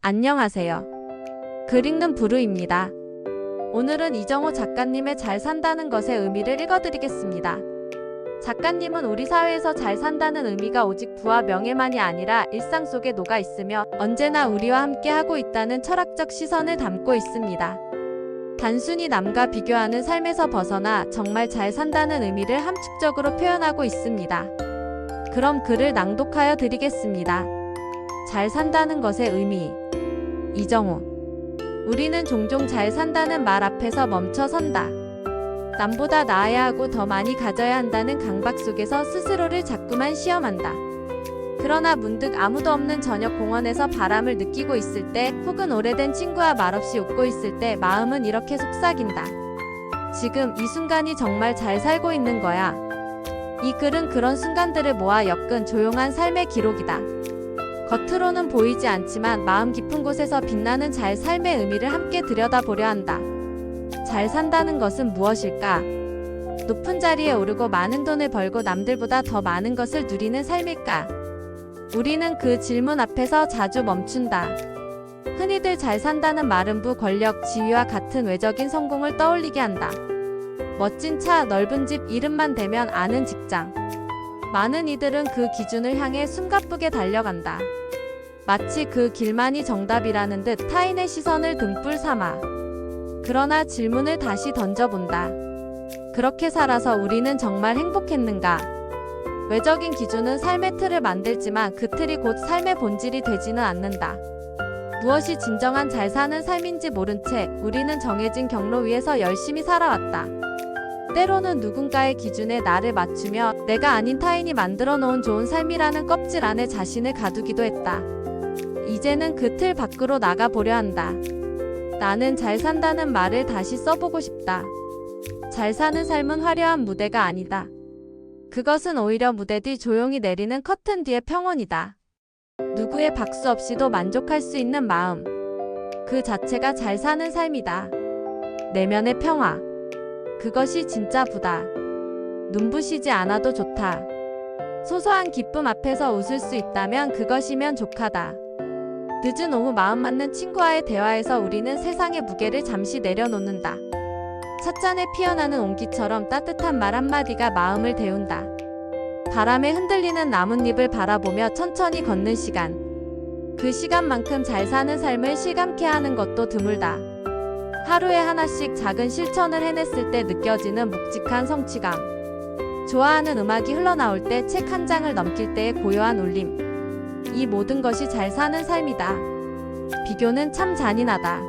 안녕하세요. 글 읽는 부르입니다. 오늘은 이정호 작가님의 잘 산다는 것의 의미를 읽어드리겠습니다. 작가님은 우리 사회에서 잘 산다는 의미가 오직 부와 명예만이 아니라 일상 속에 녹아 있으며 언제나 우리와 함께 하고 있다는 철학적 시선을 담고 있습니다. 단순히 남과 비교하는 삶에서 벗어나 정말 잘 산다는 의미를 함축적으로 표현하고 있습니다. 그럼 글을 낭독하여 드리겠습니다. 잘 산다는 것의 의미. 이정호. 우리는 종종 잘 산다는 말 앞에서 멈춰 선다. 남보다 나아야 하고 더 많이 가져야 한다는 강박 속에서 스스로를 자꾸만 시험한다. 그러나 문득 아무도 없는 저녁 공원에서 바람을 느끼고 있을 때, 혹은 오래된 친구와 말없이 웃고 있을 때 마음은 이렇게 속삭인다. 지금 이 순간이 정말 잘 살고 있는 거야. 이 글은 그런 순간들을 모아 엮은 조용한 삶의 기록이다. 겉으로는 보이지 않지만 마음 깊은 곳에서 빛나는 잘 삶의 의미를 함께 들여다보려 한다. 잘 산다는 것은 무엇일까? 높은 자리에 오르고 많은 돈을 벌고 남들보다 더 많은 것을 누리는 삶일까? 우리는 그 질문 앞에서 자주 멈춘다. 흔히들 잘 산다는 말은 부, 권력, 지위와 같은 외적인 성공을 떠올리게 한다. 멋진 차, 넓은 집, 이름만 대면 아는 직장. 많은 이들은 그 기준을 향해 숨가쁘게 달려간다. 마치 그 길만이 정답이라는 듯 타인의 시선을 등불 삼아. 그러나 질문을 다시 던져본다. 그렇게 살아서 우리는 정말 행복했는가? 외적인 기준은 삶의 틀을 만들지만 그 틀이 곧 삶의 본질이 되지는 않는다. 무엇이 진정한 잘 사는 삶인지 모른 채 우리는 정해진 경로 위에서 열심히 살아왔다. 때로는 누군가의 기준에 나를 맞추며 내가 아닌 타인이 만들어 놓은 좋은 삶이라는 껍질 안에 자신을 가두기도 했다. 이제는 그 틀 밖으로 나가보려 한다. 나는 잘 산다는 말을 다시 써보고 싶다. 잘 사는 삶은 화려한 무대가 아니다. 그것은 오히려 무대 뒤 조용히 내리는 커튼 뒤의 평온이다. 누구의 박수 없이도 만족할 수 있는 마음. 그 자체가 잘 사는 삶이다. 내면의 평화. 그것이 진짜 부다. 눈부시지 않아도 좋다. 소소한 기쁨 앞에서 웃을 수 있다면 그것이면 족하다. 늦은 오후 마음 맞는 친구와의 대화에서 우리는 세상의 무게를 잠시 내려놓는다. 찻잔에 피어나는 온기처럼 따뜻한 말 한마디가 마음을 데운다. 바람에 흔들리는 나뭇잎을 바라보며 천천히 걷는 시간. 그 시간만큼 잘 사는 삶을 실감케 하는 것도 드물다. 하루에 하나씩 작은 실천을 해냈을 때 느껴지는 묵직한 성취감. 좋아하는 음악이 흘러나올 때 책 한 장을 넘길 때의 고요한 울림. 이 모든 것이 잘 사는 삶이다. 비교는 참 잔인하다.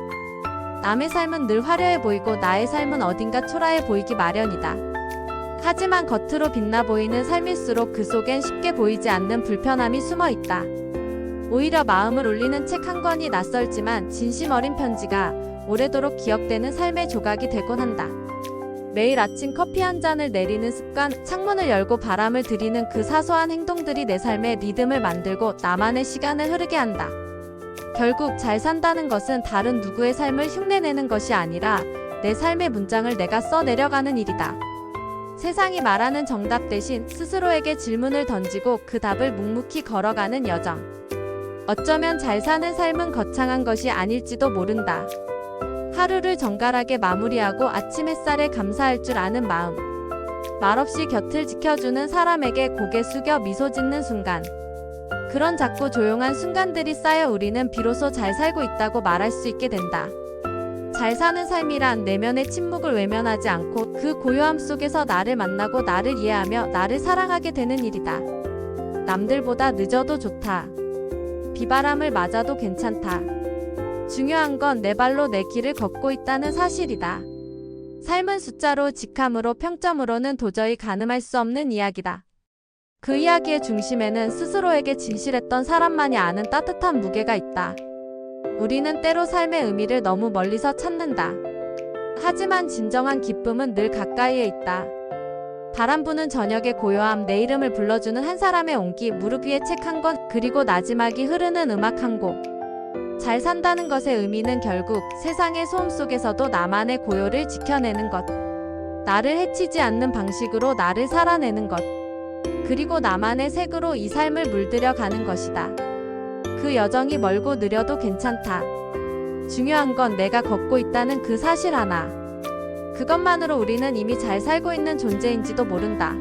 남의 삶은 늘 화려해 보이고 나의 삶은 어딘가 초라해 보이기 마련이다. 하지만 겉으로 빛나 보이는 삶일수록 그 속엔 쉽게 보이지 않는 불편함이 숨어 있다. 오히려 마음을 울리는 책 한 권이 낯설지만 진심 어린 편지가 오래도록 기억되는 삶의 조각이 되곤 한다. 매일 아침 커피 한 잔을 내리는 습관, 창문을 열고 바람을 들이는 그 사소한 행동들이 내 삶의 리듬을 만들고 나만의 시간을 흐르게 한다. 결국 잘 산다는 것은 다른 누구의 삶을 흉내내는 것이 아니라 내 삶의 문장을 내가 써내려가는 일이다. 세상이 말하는 정답 대신 스스로에게 질문을 던지고 그 답을 묵묵히 걸어가는 여정. 어쩌면 잘 사는 삶은 거창한 것이 아닐지도 모른다. 하루를 정갈하게 마무리하고 아침 햇살에 감사할 줄 아는 마음. 말없이 곁을 지켜주는 사람에게 고개 숙여 미소 짓는 순간. 그런 작고 조용한 순간들이 쌓여 우리는 비로소 잘 살고 있다고 말할 수 있게 된다. 잘 사는 삶이란 내면의 침묵을 외면하지 않고 그 고요함 속에서 나를 만나고 나를 이해하며 나를 사랑하게 되는 일이다. 남들보다 늦어도 좋다. 비바람을 맞아도 괜찮다. 중요한 건 내 발로 내 길을 걷고 있다는 사실이다. 삶은 숫자로, 직함으로, 평점으로는 도저히 가늠할 수 없는 이야기다. 그 이야기의 중심에는 스스로에게 진실했던 사람만이 아는 따뜻한 무게가 있다. 우리는 때로 삶의 의미를 너무 멀리서 찾는다. 하지만 진정한 기쁨은 늘 가까이에 있다. 바람 부는 저녁의 고요함, 내 이름을 불러주는 한 사람의 온기, 무릎 위에 책 한 권, 그리고 나지막이 흐르는 음악 한 곡. 잘 산다는 것의 의미는 결국 세상의 소음 속에서도 나만의 고요를 지켜내는 것. 나를 해치지 않는 방식으로 나를 살아내는 것. 그리고 나만의 색으로 이 삶을 물들여 가는 것이다. 그 여정이 멀고 느려도 괜찮다. 중요한 건 내가 걷고 있다는 그 사실 하나. 그것만으로 우리는 이미 잘 살고 있는 존재인지도 모른다.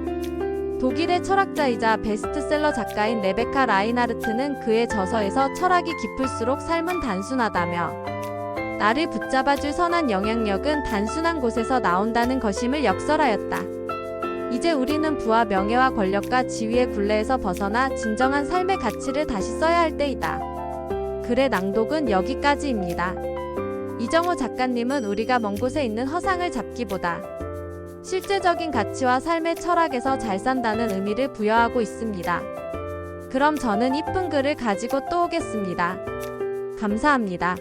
독일의 철학자이자 베스트셀러 작가인 레베카 라인하르트는 그의 저서에서 철학이 깊을수록 삶은 단순하다며 나를 붙잡아줄 선한 영향력은 단순한 곳에서 나온다는 것임을 역설하였다. 이제 우리는 부와 명예와 권력과 지위의 굴레에서 벗어나 진정한 삶의 가치를 다시 써야 할 때이다. 글의 낭독은 여기까지입니다. 이정호 작가님은 우리가 먼 곳에 있는 허상을 잡기보다 실제적인 가치와 삶의 철학에서 잘 산다는 의미를 부여하고 있습니다. 그럼 저는 이쁜 글을 가지고 또 오겠습니다. 감사합니다.